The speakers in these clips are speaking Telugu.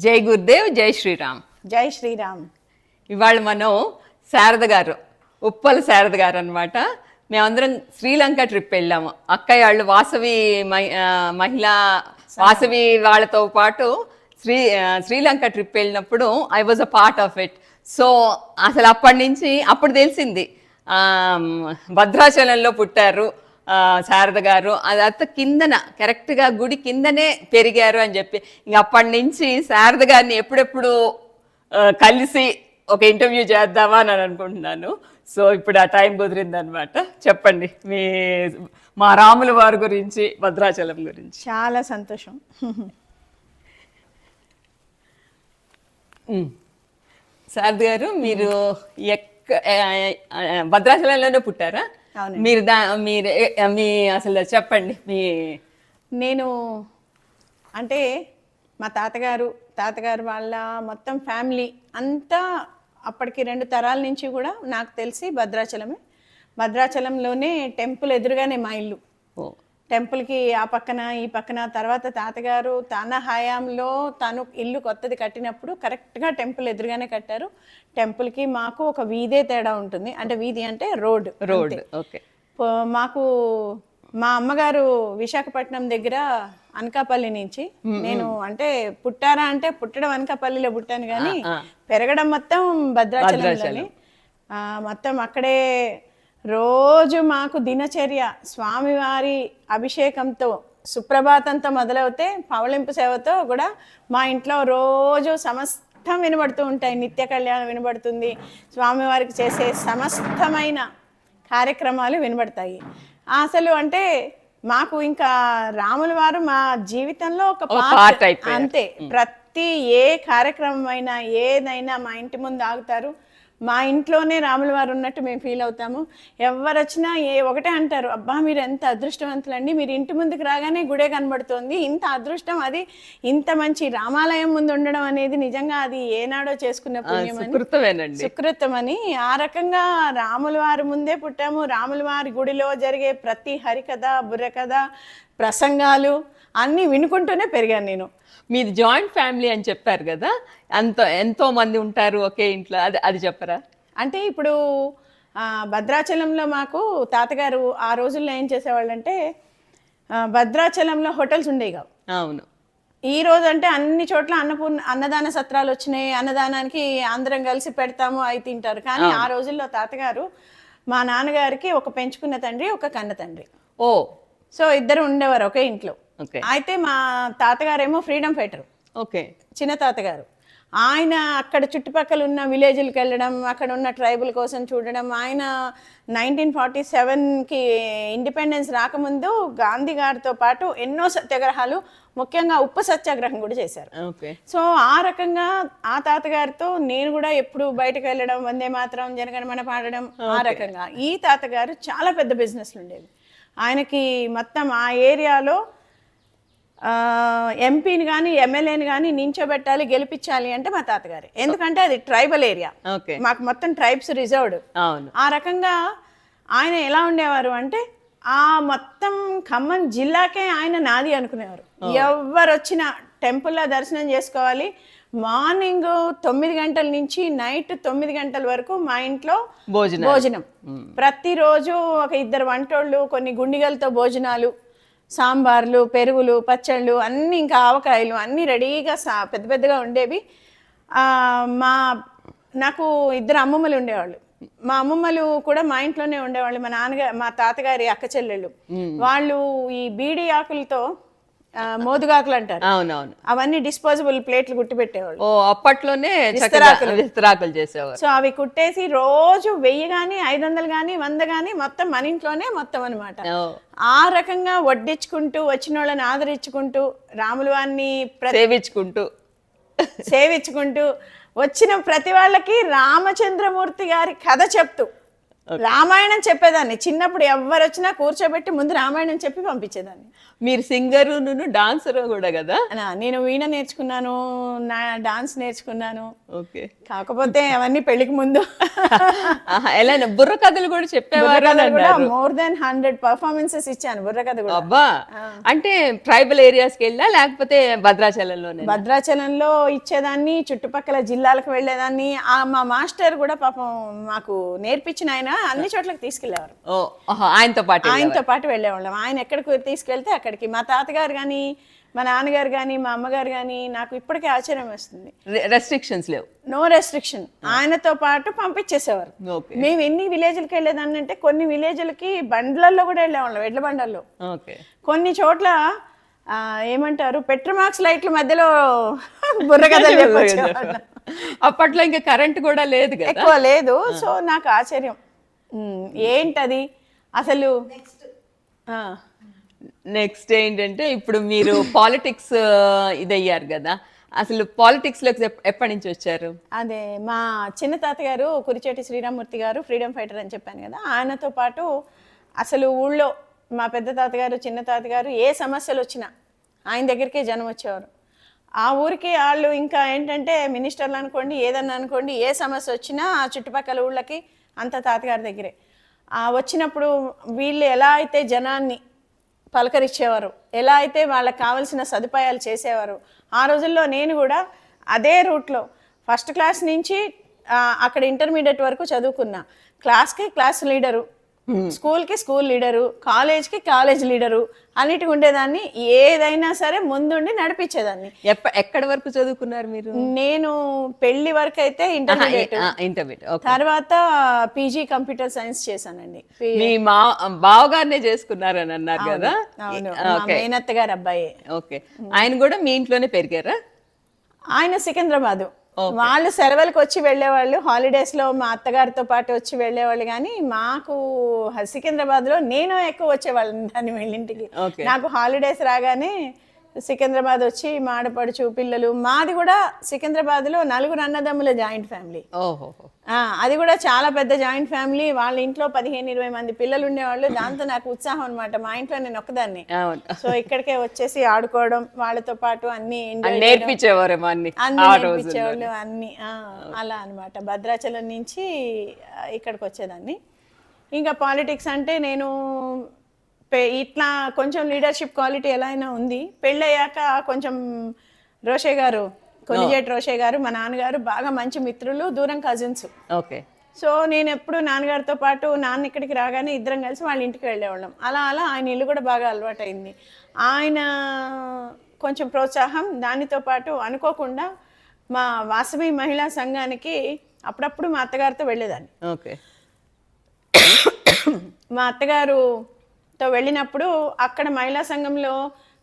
జై గురుదేవ్, జై శ్రీరామ్. జై శ్రీరామ్. ఇవాళ మనం శారద గారు, ఉప్పల్ శారద గారు అనమాట. మేమందరం శ్రీలంక ట్రిప్ వెళ్ళాము. అక్కయ్య వాళ్ళు వాసవి మహిళా వాసవి వాళ్ళతో పాటు శ్రీలంక ట్రిప్ వెళ్ళినప్పుడు I was a part of it. So అసలు అప్పటి నుంచి అప్పుడు తెలిసింది భద్రాచలంలో పుట్టారు శారద గారు. అదంతా కిందన కరెక్ట్గా గుడి కిందనే పెరిగారు అని చెప్పి ఇంక అప్పటి నుంచి శారద గారిని ఎప్పుడెప్పుడు కలిసి ఒక ఇంటర్వ్యూ చేద్దామా అని అనుకుంటున్నాను. సో ఇప్పుడు ఆ టైం కుదిరిందనమాట. చెప్పండి మా రాముల వారి గురించి, భద్రాచలం గురించి. చాలా సంతోషం. శారద గారు, మీరు భద్రాచలంలోనే పుట్టారా? మీరు మీ అసలు చెప్పండి. నేను అంటే మా తాతగారు వాళ్ళ మొత్తం ఫ్యామిలీ అంతా అప్పటికి 2 తరాల నుంచి కూడా నాకు తెలిసి భద్రాచలంలోనే టెంపుల్ ఎదురుగానే మా ఇల్లు. టెంపుల్కి ఆ పక్కన ఈ పక్కన. తర్వాత తాతగారు తన హయాంలో తను ఇల్లు కొత్తది కట్టినప్పుడు కరెక్ట్గా టెంపుల్ ఎదురుగానే కట్టారు. టెంపుల్కి మాకు ఒక వీధే తేడా ఉంటుంది. అంటే వీధి అంటే రోడ్. ఓకే. మాకు మా అమ్మగారు విశాఖపట్నం దగ్గర అనకాపల్లి నుంచి, నేను అంటే పుట్టారా అంటే పుట్టడం అనకాపల్లిలో పుట్టాను కానీ పెరగడం మొత్తం భద్రాచలంలోని. మొత్తం అక్కడే రోజు మాకు దినచర్య స్వామివారి అభిషేకంతో సుప్రభాతంతో మొదలవుతే పవళింపు సేవతో కూడా మా ఇంట్లో రోజు సమస్తం వినబడుతూ ఉంటాయి. నిత్య కళ్యాణం వినబడుతుంది. స్వామివారికి చేసే సమస్తమైన కార్యక్రమాలు వినబడతాయి. అసలు అంటే మాకు ఇంకా రాముల వారు మా జీవితంలో ఒక పార్ట్ అంతే. ప్రతి ఏ కార్యక్రమం అయినా ఏదైనా మా ఇంటి ముందు ఆగుతారు. మా ఇంట్లోనే రాముల వారు ఉన్నట్టు మేము ఫీల్ అవుతాము. ఎవరు వచ్చినా ఒకటే అంటారు, అబ్బా మీరు ఎంత అదృష్టవంతులండి, మీరు ఇంటి ముందుకు రాగానే గుడే కనబడుతోంది. ఇంత అదృష్టం, అది ఇంత మంచి రామాలయం ముందు ఉండడం అనేది నిజంగా అది ఏనాడో చేసుకున్న పుణ్యమని, సుకృతమని. ఆ రకంగా రాముల వారి ముందే పుట్టాము. రాముల వారి గుడిలో జరిగే ప్రతి హరికథ, బుర్రకథ, ప్రసంగాలు అన్నీ వినుకుంటూనే పెరిగాను నేను. మీది జాయింట్ ఫ్యామిలీ అని చెప్పారు కదా, ఎంతో మంది ఉంటారు ఒకే ఇంట్లో, అది చెప్పరా? అంటే ఇప్పుడు భద్రాచలంలో మాకు తాతగారు ఆ రోజుల్లో ఏం చేసేవాళ్ళు అంటే, భద్రాచలంలో హోటల్స్ ఉండేవి కావు. అవును. ఈ రోజు అంటే అన్ని చోట్ల అన్నదాన సత్రాలు వచ్చినాయి. అన్నదానానికి అందరం కలిసి పెడతాము, అవి తింటారు. కానీ ఆ రోజుల్లో తాతగారు మా నాన్నగారికి ఒక పెంచుకున్న తండ్రి, ఒక కన్న తండ్రి. సో ఇద్దరు ఉండేవారు ఒకే ఇంట్లో. అయితే మా తాతగారేమో ఫ్రీడమ్ ఫైటర్. చిన్న తాతగారు ఆయన అక్కడ చుట్టుపక్కల ఉన్న విలేజ్లకు వెళ్ళడం, అక్కడ ఉన్న ట్రైబల్ కోసం చూడడం. ఆయన 1947కి ఇండిపెండెన్స్ రాకముందు గాంధీ గారితో పాటు ఎన్నో సత్యాగ్రహాలు, ముఖ్యంగా ఉప్పు సత్యాగ్రహం కూడా చేశారు. సో ఆ రకంగా ఆ తాతగారితో నేను కూడా ఎప్పుడు బయటకు వెళ్ళడం, వందే మాత్రం, జనగణమన పాడడం. ఆ రకంగా ఈ తాతగారు చాలా పెద్ద బిజినెస్లు ఉండేవి ఆయనకి. మొత్తం ఆ ఏరియాలో ఎంపీని కానీ ఎమ్మెల్యేని కానీ నించోబెట్టాలి, గెలిపించాలి అంటే మా తాతగారే. ఎందుకంటే అది ట్రైబల్ ఏరియా, మాకు మొత్తం ట్రైబ్స్ రిజర్వ్డ్. ఆ రకంగా ఆయన ఎలా ఉండేవారు అంటే, ఆ మొత్తం ఖమ్మం జిల్లాకే ఆయన నాది అనుకునేవారు. ఎవరు వచ్చినా టెంపుల్లో దర్శనం చేసుకోవాలి. మార్నింగ్ 9 గంటల నుంచి నైట్ 9 గంటల వరకు మా ఇంట్లో భోజనం. ప్రతిరోజు ఒక 2 వంటోళ్ళు, కొన్ని గుండిగలతో భోజనాలు, సాంబార్లు, పెరుగులు, పచ్చళ్ళు అన్నీ, ఇంకా ఆవకాయలు అన్నీ రెడీగా పెద్ద పెద్దగా ఉండేవి. నాకు 2 అమ్మమ్మలు ఉండేవాళ్ళు. మా అమ్మమ్మలు కూడా మా ఇంట్లోనే ఉండేవాళ్ళు. మా తాతగారి అక్క చెల్లెళ్ళు వాళ్ళు ఈ బీడి ఆకులతో మోదుగాకులు అంటారు. అవునవును. అవన్నీ డిస్పోజబుల్ ప్లేట్లు కుట్టి పెట్టేవాళ్ళు. అప్పట్లోనే విస్తరాకులు చేసేవారు. సో అవి కుట్టేసి రోజు 1000 గానీ 500 గానీ 100 గానీ మొత్తం మన ఇంట్లోనే మొత్తం అనమాట. ఆ రకంగా వడ్డించుకుంటూ, వచ్చిన వాళ్ళని ఆదరించుకుంటూ, రాముల వారిని సేవించుకుంటూ వచ్చిన ప్రతి వాళ్ళకి రామచంద్రమూర్తి గారి కథ చెప్తూ రామాయణం చెప్పేదాన్ని. చిన్నప్పుడు ఎవరు వచ్చినా కూర్చోబెట్టి ముందు రామాయణం చెప్పి పంపించేదాన్ని. మీరు సింగరు డాన్సర్ కూడా కదా? నేను వీణ నేర్చుకున్నాను, నా డాన్స్ నేర్చుకున్నాను. ఓకే. కాకపోతే అవన్నీ పెళ్లికి ముందు. ఎలా బుర్ర కథలు కూడా చెప్పేవారు? మోర్ దెన్ 100 పర్ఫార్మెన్సెస్ ఇచ్చాను బుర్ర కథ కూడా. అబ్బా, అంటే ట్రైబల్ ఏరియాస్కి వెళ్ళా లేకపోతే భద్రాచలంలోనే? భద్రాచలంలో ఇచ్చేదాన్ని, చుట్టుపక్కల జిల్లాలకు వెళ్ళేదాన్ని. మా మాస్టర్ కూడా పాపం మాకు నేర్పించిన ఆయన అన్ని చోట్లకి తీసుకెళ్లేవారు. ఆయనతో పాటు వెళ్ళేవాళ్ళం. ఆయన ఎక్కడికి తీసుకెళ్తే అక్కడికి. మా తాతగారు కానీ, మా నాన్నగారు కానీ, మా అమ్మగారు కానీ, నాకు ఇప్పటికే ఆశ్చర్యం వస్తుంది. రెస్ట్రిక్షన్స్ లేవు, నో రెస్ట్రిక్షన్. ఆయనతో పాటు పంపించేసేవారు. మేము ఎన్ని విలేజ్లకి వెళ్ళేదాన్ని అంటే, కొన్ని విలేజ్లకి బండ్లలో కూడా వెళ్ళేవాళ్ళం, ఎడ్ల బండ్లలో. కొన్ని చోట్ల ఏమంటారు, పెట్రోమాక్స్ లైట్ల మధ్యలో బుర్రకథలు చెప్పొచ్చేవాళ్ళం. అప్పట్లో ఇంకా కరెంట్ కూడా లేదు కదా, ఎక్కువ లేదు. సో నాకు ఆశ్చర్యం, ఏంటది అసలు. నెక్స్ట్ ఏంటంటే, ఇప్పుడు మీరు పాలిటిక్స్ ఇదయ్యారు కదా, అసలు పాలిటిక్స్ లోకి ఎప్పటి నుంచి వచ్చారు? అదే మా చిన్న తాతగారు కురిచేటి శ్రీరామూర్తి గారు ఫ్రీడమ్ ఫైటర్ అని చెప్పాను కదా, ఆయనతో పాటు అసలు ఊళ్ళో మా పెద్ద తాతగారు, చిన్న తాతగారు ఏ సమస్యలు వచ్చినా ఆయన దగ్గరికే జనం వచ్చేవారు. ఆ ఊరికి వాళ్ళు ఇంకా ఏంటంటే మినిస్టర్లు అనుకోండి, ఏదన్నా అనుకోండి, ఏ సమస్య వచ్చినా ఆ చుట్టుపక్కల ఊళ్ళకి అంత తాతగారి దగ్గరే. వచ్చినప్పుడు వీళ్ళు ఎలా అయితే జనాన్ని పలకరించేవారు, ఎలా అయితే వాళ్ళకి కావలసిన సదుపాయాలు చేసేవారు. ఆ రోజుల్లో నేను కూడా అదే రూట్లో ఫస్ట్ క్లాస్ నుంచి అక్కడ ఇంటర్మీడియట్ వరకు చదువుకున్నా. క్లాస్కి క్లాస్ లీడరు, స్కూల్కి స్కూల్ లీడరు, కాలేజ్కి కాలేజ్ లీడరు, అన్నిటికి ఉండేదాన్ని. ఏదైనా సరే ముందుండి నడిపించేదాన్ని. ఎక్కడి వరకు చదువుకున్నారు మీరు? నేను పెళ్లి వరకు అయితే ఇంటర్మీడియట్, తర్వాత పీజీ కంప్యూటర్ సైన్స్ చేశానండి. మీ బావగారినే చేసుకున్నారని అన్నారు కదా? అవును, మేనత్త గారు అబ్బాయి. ఓకే. ఆయన కూడా మీ ఇంట్లోనే పెరిగారా? ఆయన సికింద్రాబాదు. వాళ్ళు సెలవులకు వచ్చి వెళ్ళేవాళ్ళు, హాలిడేస్ లో మా అత్తగారితో పాటు వచ్చి వెళ్ళేవాళ్ళు. కానీ మాకు సికింద్రాబాద్ లో నేను ఎక్కువ వచ్చేవాళ్ళని దాన్ని వెళ్ళింటికి. నాకు హాలిడేస్ రాగానే సికింద్రాబాద్ వచ్చి మాడపడుచు పిల్లలు. మాది కూడా సికింద్రాబాద్ లో 4 అన్నదమ్ముల జాయింట్ ఫ్యామిలీ. అది కూడా చాలా పెద్ద జాయింట్ ఫ్యామిలీ. వాళ్ళ ఇంట్లో 15-20 మంది పిల్లలు ఉండేవాళ్ళు. దాంతో నాకు ఉత్సాహం అనమాట. మా ఇంట్లో నేను ఒక్కదాన్ని. సో ఇక్కడికే వచ్చేసి ఆడుకోవడం, వాళ్ళతో పాటు అన్ని నేర్పించేవాళ్ళు అన్ని. అలా అనమాట. భద్రాచలం నుంచి ఇక్కడికి వచ్చేదాన్ని. ఇంకా పాలిటిక్స్ అంటే నేను ఇట్లా కొంచెం లీడర్షిప్ క్వాలిటీ ఎలా అయినా ఉంది. పెళ్ళయ్యాక కొంచెం రోషే గారు, కొనిజేటి రోషే గారు, మా నాన్నగారు బాగా మంచి మిత్రులు, దూరం కజిన్స్. ఓకే. సో నేను ఎప్పుడు నాన్నగారితో పాటు, నాన్న ఇక్కడికి రాగానే ఇద్దరం కలిసి వాళ్ళ ఇంటికి వెళ్ళేవాళ్ళం. అలా అలా ఆయన ఇల్లు కూడా బాగా అలవాటైంది. ఆయన కొంచెం ప్రోత్సాహం, దానితో పాటు అనుకోకుండా మా వాసవి మహిళా సంఘానికి అప్పుడప్పుడు మా అత్తగారితో వెళ్ళేదాన్ని. ఓకే. మా అత్తగారుతో వెళ్ళినప్పుడు అక్కడ మహిళా సంఘంలో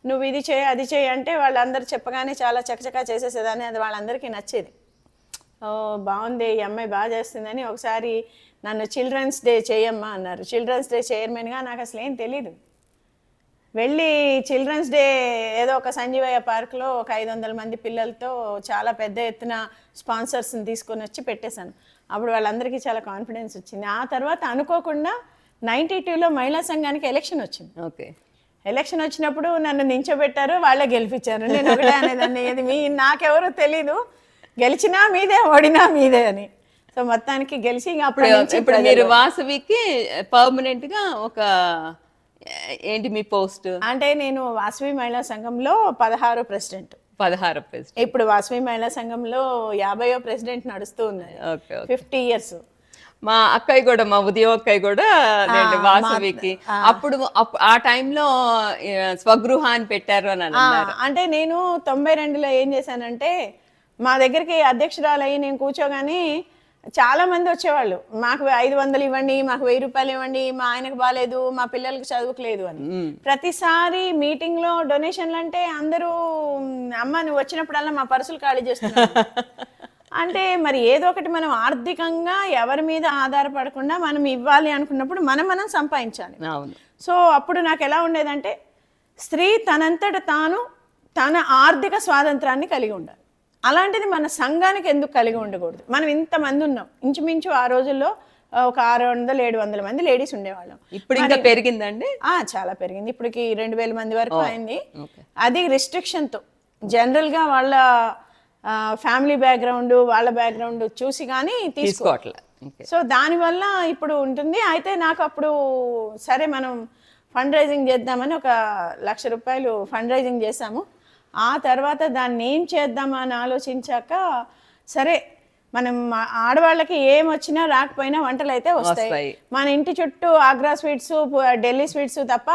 నువ్వు ఇది చేయి, అది చేయి అంటే వాళ్ళందరూ చెప్పగానే చాలా చకచకా చేసేసేదాన్ని. అది వాళ్ళందరికీ నచ్చేది. ఓ బాగుంది, ఈ అమ్మాయి బాగా చేస్తుందని. ఒకసారి నన్ను చిల్డ్రన్స్ డే చేయమ్మా అన్నారు. చిల్డ్రన్స్ డే చైర్మన్గా నాకు అసలు ఏం తెలీదు. వెళ్ళి చిల్డ్రన్స్ డే ఏదో ఒక సంజీవయ్య పార్క్లో ఒక 500 మంది పిల్లలతో చాలా పెద్ద ఎత్తున స్పాన్సర్స్ని తీసుకొని వచ్చి పెట్టేశాను. అప్పుడు వాళ్ళందరికీ చాలా కాన్ఫిడెన్స్ వచ్చింది. ఆ తర్వాత అనుకోకుండా 92లో మహిళా సంఘానికి ఎలక్షన్ వచ్చింది. ఓకే. ఎలక్షన్ వచ్చినప్పుడు నన్ను నించోబెట్టారు, వాళ్ళే గెలిపించారు. నేను ఒకటే అనేదాన్ని, ఇది నాకెవరో తెలీదు, గెలిచినా మీదే, ఓడినా మీదే అని. సో మొత్తానికి గెలిచి ఇప్పుడు మీరు వాసవికి పర్మనెంట్ గా ఒక ఏంటి మీ పోస్ట్ అంటే, నేను వాసవి మహిళా సంఘంలో 16వ ప్రెసిడెంట్. ఇప్పుడు వాసవి మహిళా సంఘంలో 50వ ప్రెసిడెంట్ నడుస్తూ ఉన్నాయి. 50 years. మా అక్కయ్య కూడా, మా ఉదయం అక్కయ్య కూడా వాసవికి అప్పుడు ఆ టైంలో స్వగృహాన్ని పెట్టారు అని అన్నారు. అంటే నేను 92లో ఏం చేశానంటే, మా దగ్గరికి అధ్యక్షురాలయ్యి నేను కూర్చోగానే చాలా మంది వచ్చేవాళ్ళు. మాకు 500 ఇవ్వండి, మాకు 1000 రూపాయలు ఇవ్వండి, మా ఆయనకు బాగాలేదు, మా పిల్లలకి చదువుకులేదు అని. ప్రతిసారి మీటింగ్ లో డొనేషన్లు అంటే అందరూ అమ్మ నువ్వు వచ్చినప్పుడల్లా మా పర్సులు ఖాళీ చేస్తున్నారు. అంటే మరి ఏదో ఒకటి మనం ఆర్థికంగా ఎవరి మీద ఆధారపడకుండా మనం ఇవ్వాలి అనుకున్నప్పుడు మనం సంపాదించాలి. సో అప్పుడు నాకు ఎలా ఉండేదంటే, స్త్రీ తనంతట తాను తన ఆర్థిక స్వాతంత్రాన్ని కలిగి ఉండాలి. అలాంటిది మన సంఘానికి ఎందుకు కలిగి ఉండకూడదు? మనం ఇంతమంది ఉన్నాం, ఇంచుమించు ఆ రోజుల్లో ఒక 600-700 మంది లేడీస్ ఉండేవాళ్ళం. ఇప్పుడు ఇంకా పెరిగిందండి? చాలా పెరిగింది, ఇప్పటికి 2000 మంది వరకు అయింది. ఓకే. అది రిస్ట్రిక్షన్తో, జనరల్గా వాళ్ళ ఫ్యామిలీ బ్యాక్గ్రౌండ్ వాళ్ళ బ్యాక్గ్రౌండ్ చూసి కానీ తీసుకోవట్లే. సో దానివల్ల ఇప్పుడు ఉంటుంది. అయితే నాకు అప్పుడు సరే మనం ఫండ్ రైజింగ్ చేద్దామని ఒక ₹1,00,000 ఫండ్ రైజింగ్ చేశాము. ఆ తర్వాత దాన్ని ఏం చేద్దామని ఆలోచించాక సరే మనం ఆడవాళ్ళకి ఏం వచ్చినా రాకపోయినా వంటలు అయితే వస్తాయి. మన ఇంటి చుట్టూ ఆగ్రా స్వీట్స్, ఢిల్లీ స్వీట్స్ తప్ప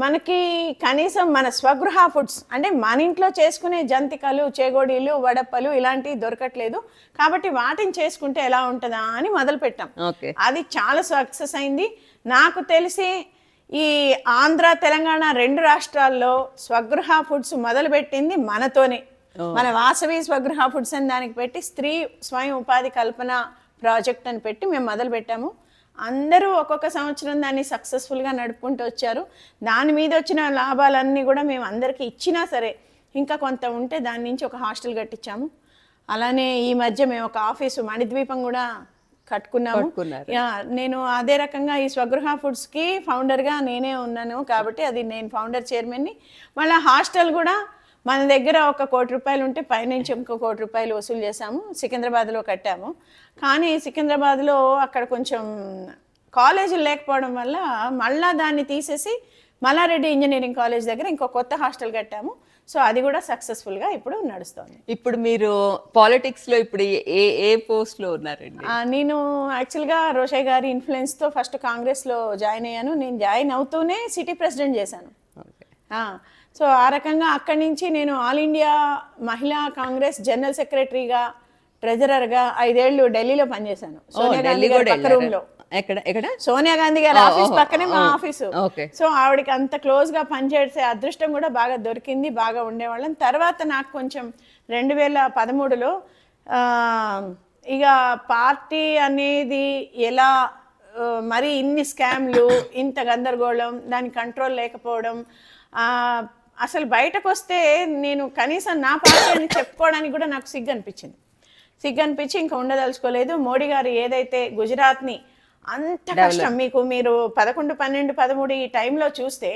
మనకి కనీసం మన స్వగృహ ఫుడ్స్ అంటే మన ఇంట్లో చేసుకునే జంతికలు, చేగోడీలు, వడప్పలు ఇలాంటివి దొరకట్లేదు. కాబట్టి వాటిని చేసుకుంటే ఎలా ఉంటుందా అని మొదలుపెట్టాం. అది చాలా సక్సెస్ అయింది. నాకు తెలిసి ఈ ఆంధ్ర, తెలంగాణ 2 రాష్ట్రాల్లో స్వగృహ ఫుడ్స్ మొదలుపెట్టింది మనతోనే. మన వాసవి స్వగృహ ఫుడ్స్ అని దానికి పెట్టి స్త్రీ స్వయం ఉపాధి కల్పన ప్రాజెక్ట్ అని పెట్టి మేము మొదలు పెట్టాము. అందరూ ఒక్కొక్క సంవత్సరం దాన్ని సక్సెస్ఫుల్గా నడుపుకుంటూ వచ్చారు. దాని మీద వచ్చిన లాభాలన్నీ కూడా మేము అందరికీ ఇచ్చినా సరే ఇంకా కొంత ఉంటే దాని నుంచి ఒక హాస్టల్ కట్టించాము. అలానే ఈ మధ్య మేము ఒక ఆఫీసు మణిద్వీపం కూడా కట్టుకున్నాము. నేను అదే రకంగా ఈ స్వగృహ ఫుడ్స్కి ఫౌండర్గా నేనే ఉన్నాను కాబట్టి అది నేను ఫౌండర్ చైర్మన్ని. మళ్ళీ హాస్టల్ కూడా మన దగ్గర ఒక ₹1,00,00,000 ఉంటే పైనుంచి ఇంకో ₹1,00,00,000 వసూలు చేశాము. సికింద్రాబాద్లో కట్టాము. కానీ సికింద్రాబాద్లో అక్కడ కొంచెం కాలేజీలు లేకపోవడం వల్ల మళ్ళా దాన్ని తీసేసి మల్లారెడ్డి ఇంజనీరింగ్ కాలేజ్ దగ్గర ఇంకో కొత్త హాస్టల్ కట్టాము. సో అది కూడా సక్సెస్ఫుల్గా ఇప్పుడు నడుస్తుంది. ఇప్పుడు మీరు పాలిటిక్స్లో ఇప్పుడు ఏ పోస్ట్లో ఉన్నారండి? నేను యాక్చువల్గా రోషయ్య గారి ఇన్ఫ్లుయెన్స్తో ఫస్ట్ కాంగ్రెస్లో జాయిన్ అయ్యాను. నేను జాయిన్ అవుతూనే సిటీ ప్రెసిడెంట్ చేశాను. సో ఆ రకంగా అక్కడి నుంచి నేను ఆల్ ఇండియా మహిళా కాంగ్రెస్ జనరల్ సెక్రటరీగా, ట్రెజరర్గా 5 ఏళ్ళు ఢిల్లీలో పనిచేశాను. సోనియా గాంధీ గారి పక్క రూమ్లో. సోనియా గాంధీ గారి ఆఫీస్ పక్కనే మా ఆఫీసు. సో ఆవిడకి అంత క్లోజ్గా పనిచేసే అదృష్టం కూడా బాగా దొరికింది. బాగా ఉండేవాళ్ళం. తర్వాత నాకు కొంచెం 2013లో ఇక పార్టీ అనేది ఎలా మరి ఇన్ని స్కామ్లు, ఇంత గందరగోళం, దాని కంట్రోల్ లేకపోవడం, అసలు బయటకు వస్తే నేను కనీసం నా పార్టీ అని చెప్పుకోవడానికి కూడా నాకు సిగ్గు అనిపించి ఇంకా ఉండదలుచుకోలేదు. మోడీ గారు ఏదైతే గుజరాత్ని అంత కష్టం, మీరు 11, 12, 13 ఈ టైంలో చూస్తే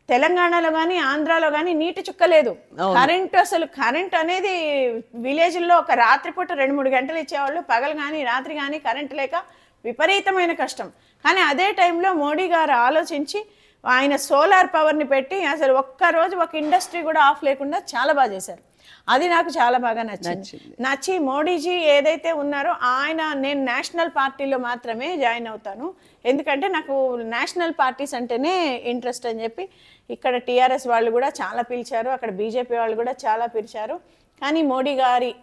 తెలంగాణలో కానీ ఆంధ్రాలో కానీ నీటి చుక్కలేదు. కరెంట్ అనేది విలేజ్లో ఒక రాత్రిపూట 2-3 గంటలు ఇచ్చేవాళ్ళు. పగలు కానీ రాత్రి కానీ కరెంట్ లేక విపరీతమైన కష్టం. కానీ అదే టైంలో మోడీ గారు ఆలోచించి ఆయన సోలార్ పవర్ని పెట్టి అసలు ఒక్కరోజు ఒక ఇండస్ట్రీ కూడా ఆఫ్ లేకుండా చాలా బాగా చేశారు. అది నాకు చాలా బాగా నచ్చి మోడీజీ ఏదైతే ఉన్నారో నేను నేషనల్ పార్టీలో మాత్రమే జాయిన్ అవుతాను. ఎందుకంటే నాకు నేషనల్ పార్టీస్ అంటేనే ఇంట్రెస్ట్ అని చెప్పి ఇక్కడ టీఆర్ఎస్ వాళ్ళు కూడా చాలా పిలిచారు, అక్కడ బీజేపీ వాళ్ళు కూడా చాలా పిలిచారు. కానీ మోడీ గారి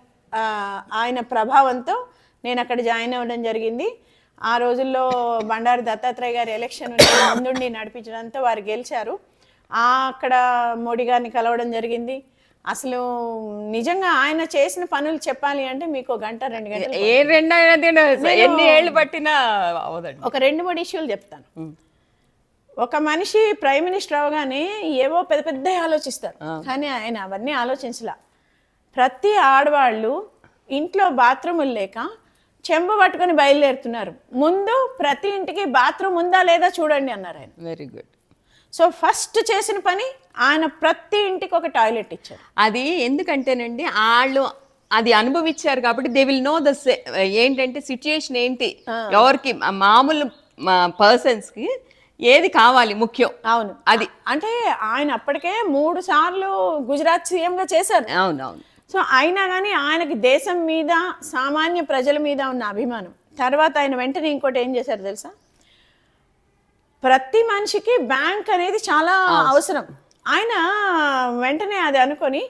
ఆయన ప్రభావంతో నేను అక్కడ జాయిన్ అవ్వడం జరిగింది. ఆ రోజుల్లో బండారు దత్తాత్రేయ గారి ఎలక్షన్ ముందుండి నడిపించడంతో వారు గెలిచారు. అక్కడ మోడీ గారిని కలవడం జరిగింది. అసలు నిజంగా ఆయన చేసిన పనులు చెప్పాలి అంటే మీకు 1-2 గంటలు, ఎన్ని ఏళ్ళు పట్టినా ఒక 2-3 ఇష్యూలు చెప్తాను. ఒక మనిషి ప్రైమ్ మినిస్టర్ అవగానే ఏవో పెద్ద పెద్ద ఆలోచిస్తారు, కానీ ఆయన అవన్నీ ఆలోచించలా. ప్రతి ఆడవాళ్ళు ఇంట్లో బాత్రూములు లేక చెంబు పట్టుకొని బయలుదేరుతున్నారు. ముందు ప్రతి ఇంటికి బాత్రూమ్ ఉందా లేదా చూడండి అన్నారు ఆయన. Very good. సో ఫస్ట్ చేసిన పని ఆయన ప్రతి ఇంటికి ఒక టాయిలెట్ ఇచ్చారు. అది ఎందుకంటేనండి వాళ్ళు అది అనుభవించారు కాబట్టి దే విల్ నో ద ఏంటంటే సిచ్యుయేషన్ ఏంటి, ఎవరికి మామూలు పర్సన్స్కి ఏది కావాలి ముఖ్యం. అవును, అది అంటే ఆయన అప్పటికే 3 సార్లు గుజరాత్ సీఎంగా చేశారు. అవునవును. సో అయినా కానీ ఆయనకి దేశం మీద, సామాన్య ప్రజల మీద ఉన్న అభిమానం. తర్వాత ఆయన వెంటనే ఇంకోటి ఏం చేశారు తెలుసా, ప్రతి మనిషికి బ్యాంక్ అనేది చాలా అవసరం. ఆయన వెంటనే అది అనుకొని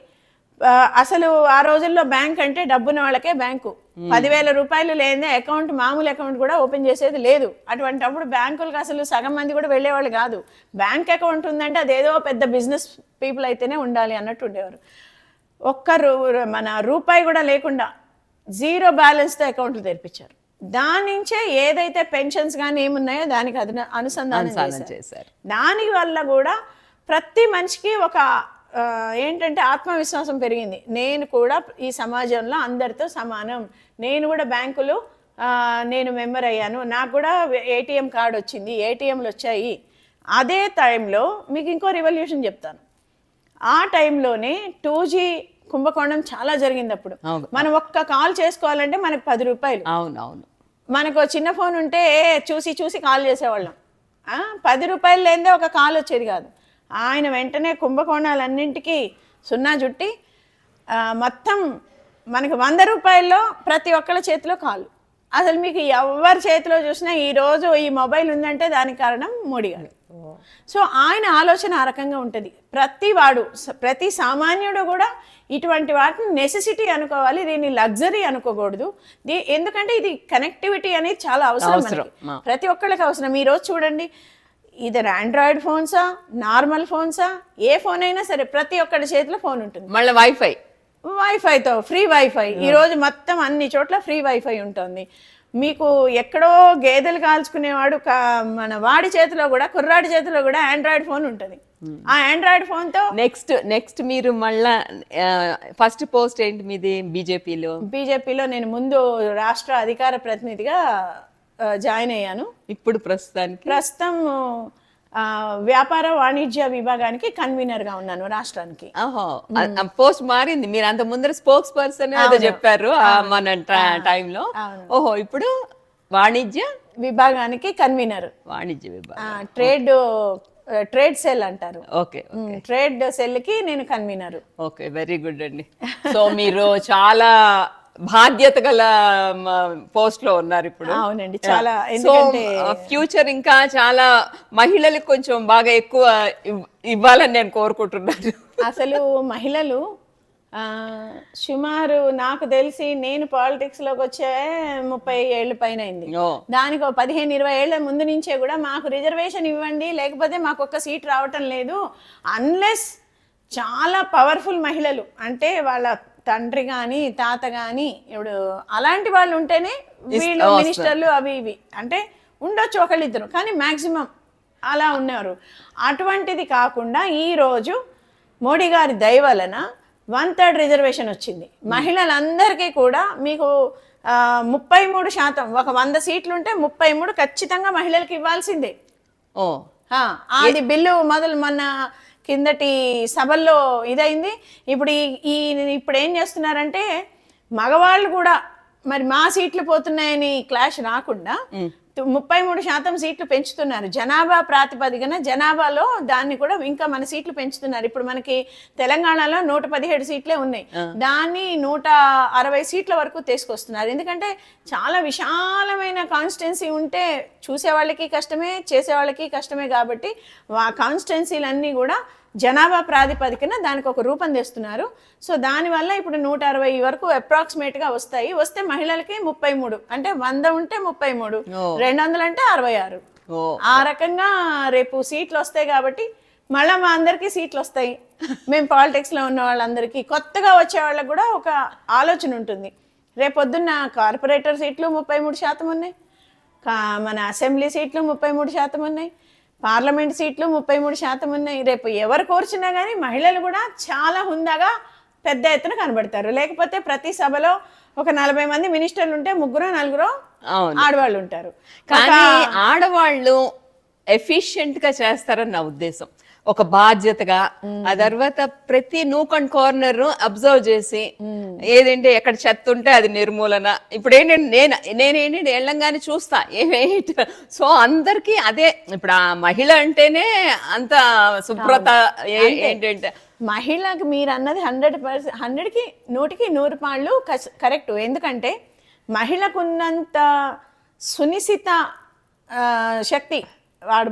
అసలు ఆ రోజుల్లో బ్యాంక్ అంటే డబ్బున్న వాళ్ళకే బ్యాంకు. 10,000 రూపాయలు లేదే అకౌంట్, మామూలు అకౌంట్ కూడా ఓపెన్ చేసేది లేదు. అటువంటిప్పుడు బ్యాంకులకు అసలు సగం మంది కూడా వెళ్ళేవాళ్ళు కాదు. బ్యాంక్ అకౌంట్ ఉందంటే అదేదో పెద్ద బిజినెస్ పీపుల్ అయితేనే ఉండాలి అన్నట్టు ఉండేవారు. మన రూపాయి కూడా లేకుండా 0 బ్యాలెన్స్తో అకౌంట్లు తెరిపించారు. దాని నుంచే ఏదైతే పెన్షన్స్ కానీ ఏమున్నాయో దానికి అనుసంధానం చేశారు. దాని వల్ల కూడా ప్రతి మనిషికి ఒక ఏంటంటే ఆత్మవిశ్వాసం పెరిగింది. నేను కూడా ఈ సమాజంలో అందరితో సమానం, నేను కూడా బ్యాంకులు నేను మెంబర్ అయ్యాను, నాకు కూడా ఏటీఎం కార్డు వచ్చింది, ఏటీఎంలు వచ్చాయి. అదే టైంలో మీకు ఇంకో రివల్యూషన్ చెప్తాను. ఆ టైంలోనే 2G కుంభకోణం చాలా జరిగింది. అప్పుడు మనం ఒక్క కాల్ చేసుకోవాలంటే మనకు 10 రూపాయలు. అవునవును. మనకు చిన్న ఫోన్ ఉంటే చూసి చూసి కాల్ చేసేవాళ్ళం. 10 రూపాయలు లేదే ఒక కాల్ వచ్చేది కాదు. ఆయన వెంటనే కుంభకోణాలన్నింటికి సున్నా జుట్టి మొత్తం మనకు 100 రూపాయల్లో ప్రతి ఒక్కళ్ళ చేతిలో కాల్. అసలు మీకు ఎవరి చేతిలో చూసినా ఈరోజు ఈ మొబైల్ ఉందంటే దానికి కారణం మోడీ గారు. సో ఆయన ఆలోచన ఆ రకంగా ఉంటుంది. ప్రతి సామాన్యుడు కూడా ఇటువంటి వాటిని నెసెసిటీ అనుకోవాలి, దీన్ని లగ్జరీ అనుకోకూడదు. ఎందుకంటే ఇది కనెక్టివిటీ అనేది చాలా అవసరం మనకి, ప్రతి ఒక్కళ్ళకి అవసరం. ఈరోజు చూడండి, ఇదర్ ఆండ్రాయిడ్ ఫోన్సా, నార్మల్ ఫోన్సా, ఏ ఫోన్ అయినా సరే ప్రతి ఒక్కడి చేతిలో ఫోన్ ఉంటుంది. మళ్ళీ వైఫైతో ఫ్రీ వైఫై ఈరోజు మొత్తం అన్ని చోట్ల ఫ్రీ వైఫై ఉంటుంది. మీకు ఎక్కడో గేదెలు కాల్చుకునేవాడు మన వాడి చేతిలో కూడా, కుర్రాడి చేతిలో కూడా ఆండ్రాయిడ్ ఫోన్ ఉంటుంది. ఆ ఆండ్రాయిడ్ ఫోన్తో నెక్స్ట్ మీరు మళ్ళా ఫస్ట్ పోస్ట్ ఏంటి మీది? బీజేపీలో నేను ముందు రాష్ట్ర అధికార ప్రతినిధిగా జాయిన్ అయ్యాను. ఇప్పుడు ప్రస్తుతం వ్యాపార వాణిజ్య విభాగానికి కన్వీనర్ గా ఉన్నాను రాష్ట్రానికి. పోస్ట్ మారింది. మీరు అంత ముందర స్పోక్స్ పర్సన్ ఏదో చెప్పారు మన టైంలో. ఓహో, ఇప్పుడు వాణిజ్య విభాగానికి కన్వీనర్. వాణిజ్య విభాగం, ట్రేడ్ సెల్ అంటారు. ఓకే, ట్రేడ్ సెల్ కి నేను కన్వీనర్. ఓకే, వెరీ గుడ్ అండి. సో మీరు చాలా బాధ్యత గల పోస్ట్ లో ఉన్నారు ఇప్పుడు. అవునండి, చాలా. ఎందుకంటే ఫ్యూచర్ ఇంకా చాలా మహిళలకు కొంచెం బాగా ఎక్కువ ఇవ్వాలని నేను కోరుకుంటున్నాను. అసలు మహిళలు సుమారు నాకు తెలిసి నేను పాలిటిక్స్ లోకి వచ్చే 30 ఏళ్ళ పైన అయింది. దానికి 15-20 ఏళ్ల ముందు నుంచే కూడా మాకు రిజర్వేషన్ ఇవ్వండి, లేకపోతే మాకు ఒక్క సీట్ రావటం లేదు, అన్లెస్ చాలా పవర్ఫుల్ మహిళలు అంటే వాళ్ళ తండ్రి కానీ తాత కానీ ఇప్పుడు అలాంటి వాళ్ళు ఉంటేనే వీళ్ళు మినిస్టర్లు అవి ఇవి అంటే ఉండొచ్చు ఒకళ్ళిద్దరు, కానీ మ్యాక్సిమం అలా ఉన్నారు. అటువంటిది కాకుండా ఈరోజు మోడీ గారి దయ వలన 1/3 రిజర్వేషన్ వచ్చింది. మహిళలందరికీ కూడా మీకు 33%, ఒక 100 సీట్లు ఉంటే 33 ఖచ్చితంగా మహిళలకు ఇవ్వాల్సిందే. అది బిల్లు మొన్న కిందటి సభల్లో ఇదైంది. ఇప్పుడు ఏం చేస్తున్నారంటే మగవాళ్ళు కూడా మరి మా సీట్లు పోతున్నాయని క్లాష్ రాకుండా 33% సీట్లు పెంచుతున్నారు. జనాభా ప్రాతిపదికన జనాభాలో దాన్ని కూడా ఇంకా మన సీట్లు పెంచుతున్నారు. ఇప్పుడు మనకి తెలంగాణలో 117 సీట్లే ఉన్నాయి, దాన్ని 160 సీట్ల వరకు తీసుకొస్తున్నారు. ఎందుకంటే చాలా విశాలమైన కాన్స్టిట్యున్సీ ఉంటే చూసేవాళ్ళకి కష్టమే, చేసేవాళ్ళకి కష్టమే. కాబట్టి ఆ కాన్స్టిట్యున్సీలన్నీ కూడా జనాభా ప్రాతిపదికన దానికి ఒక రూపం తెస్తున్నారు. సో దానివల్ల ఇప్పుడు 160 వరకు అప్రాక్సిమేట్ గా వస్తే మహిళలకి 33, అంటే 100 ఉంటే 33, 200 అంటే 66. ఆ రకంగా రేపు సీట్లు వస్తాయి. కాబట్టి మళ్ళీ మా అందరికీ సీట్లు వస్తాయి. మేము పాలిటిక్స్ లో ఉన్న వాళ్ళందరికీ, కొత్తగా వచ్చే వాళ్ళకి కూడా ఒక ఆలోచన ఉంటుంది. రేపొద్దున్న కార్పొరేటర్ సీట్లు 33% ఉన్నాయి, మన అసెంబ్లీ సీట్లు 33% ఉన్నాయి, పార్లమెంట్ సీట్లు 33% ఉన్నాయి. రేపు ఎవరు కోర్చినా కానీ మహిళలు కూడా చాలా హుందాగా పెద్ద ఎత్తున కనబడతారు. లేకపోతే ప్రతి సభలో ఒక 40 మంది మినిస్టర్లు ఉంటే 3-4 ఆడవాళ్ళు ఉంటారు. కానీ ఆడవాళ్ళు ఎఫిషియెంట్ గా చేస్తారని నా ఉద్దేశం. ఒక బాధ్యతగా ఆ తర్వాత ప్రతి నూక్ అండ్ కార్నర్ అబ్జర్వ్ చేసి ఏదంటే ఎక్కడ చెత్త ఉంటే అది నిర్మూలన. ఇప్పుడు ఏంటంటే నేనేంటంటే వెళ్ళంగానే చూస్తా ఏమేంటి. సో అందరికి అదే, ఇప్పుడు ఆ మహిళ అంటేనే అంత శుభ్రత ఏంటంటే మహిళకి మీరు అన్నది 100%, 100కి 100 పాళ్ళు కరెక్ట్. ఎందుకంటే మహిళకున్నంత సునిశ్చిత శక్తి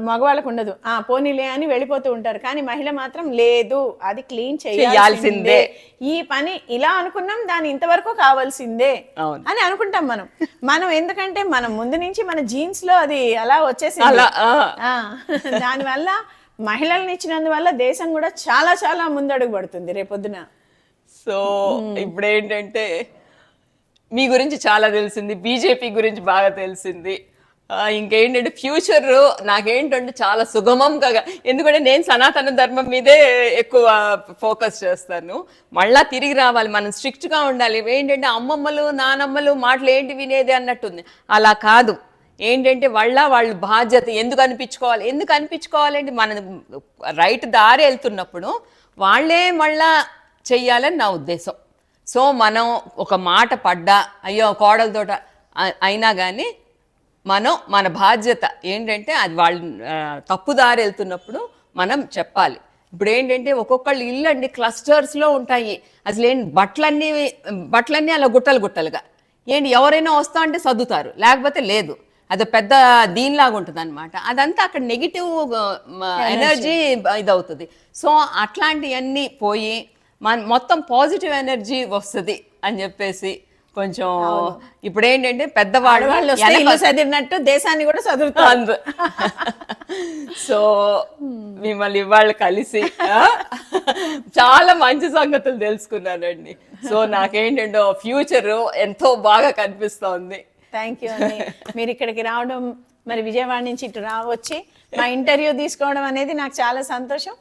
మగవాళ్ళకు ఉండదు. పోనీలే అని వెళ్ళిపోతూ ఉంటారు. కానీ మహిళ మాత్రం లేదు, అది క్లీన్ చేయాల్సిందే, ఈ పని ఇలా అనుకున్నాం, దాని ఇంతవరకు కావాల్సిందే అని అనుకుంటాం మనం. ఎందుకంటే మనం ముందు నుంచి మన జీన్స్ లో అది అలా వచ్చేసింది. దానివల్ల మహిళల్ని ఇచ్చినందువల్ల దేశం కూడా చాలా చాలా ముందడుగు పడుతుంది రేపొద్దున. సో ఇప్పుడు ఏంటంటే మీ గురించి చాలా తెలిసింది, బీజేపీ గురించి బాగా తెలిసింది. ఇంకేంటంటే ఫ్యూచర్ నాకేంటంటే చాలా సుగమంగా, ఎందుకంటే నేను సనాతన ధర్మం మీదే ఎక్కువ ఫోకస్ చేస్తాను. మళ్ళా తిరిగి రావాలి, మనం స్ట్రిక్ట్గా ఉండాలి. ఏంటంటే అమ్మమ్మలు నానమ్మలు మాటలు ఏంటి వినేది అన్నట్టుంది. అలా కాదు. ఏంటంటే వాళ్ళు బాధ్యత ఎందుకు అనిపించుకోవాలంటే మన రైట్ దారి వెళ్తున్నప్పుడు వాళ్ళే మళ్ళా చెయ్యాలని నా ఉద్దేశం. సో మనం ఒక మాట పడ్డా అయ్యో కోడలతోట అయినా కానీ మన బాధ్యత ఏంటంటే అది వాళ్ళు తప్పుదారి వెళ్తున్నప్పుడు మనం చెప్పాలి. ఇప్పుడు ఏంటంటే ఒక్కొక్కళ్ళు ఇల్లు అండి క్లస్టర్స్లో ఉంటాయి. అసలు ఏంటి బట్టలన్నీ అలా గుట్టలుగా ఏంటి ఎవరైనా వస్తా అంటే సర్దుతారు, లేకపోతే లేదు. అది పెద్ద దీనిలాగా ఉంటుంది అనమాట. అదంతా అక్కడ నెగిటివ్ ఎనర్జీ ఇదవుతుంది. సో అట్లాంటివన్నీ పోయి మొత్తం పాజిటివ్ ఎనర్జీ వస్తుంది అని చెప్పేసి కొంచెం ఇప్పుడు ఏంటంటే పెద్దవాళ్ళు చదివినట్టు దేశాన్ని కూడా చదువుతారు. సో మిమ్మల్ని ఇవాళ కలిసి చాలా మంచి సంగతులు తెలుసుకున్నానండి. సో నాకేంటంటే ఫ్యూచర్ ఎంతో బాగా కనిపిస్తోంది. థ్యాంక్ యూ అండి. మీరు ఇక్కడికి రావడం, మరి విజయవాడ నుంచి ఇటు వచ్చి మా ఇంటర్వ్యూ తీసుకోవడం అనేది నాకు చాలా సంతోషం.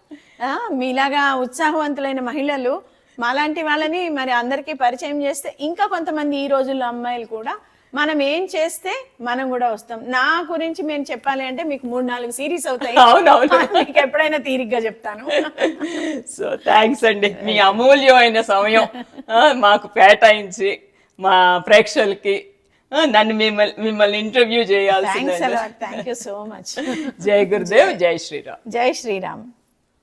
మీలాగా ఉత్సాహవంతులైన మహిళలు మాలాంటి వాళ్ళని మరి అందరికీ పరిచయం చేస్తే ఇంకా కొంతమంది ఈ రోజుల్లో అమ్మాయిలు కూడా మనం ఏం చేస్తే మనం కూడా వస్తాం. నా గురించి మేము చెప్పాలి అంటే మీకు 3-4 సిరీస్ అవుతాయి. మీకు ఎప్పుడైనా తీరిగ్గా చెప్తాను. సో థ్యాంక్స్ అండి, మీ అమూల్యమైన సమయం మాకు కేటాయించి మా ప్రేక్షకులకి నన్ను మిమ్మల్ని ఇంటర్వ్యూ చేయాల్సింది. Thank you so much. జై గురుదేవ్, జై శ్రీరామ్. జై శ్రీరామ్.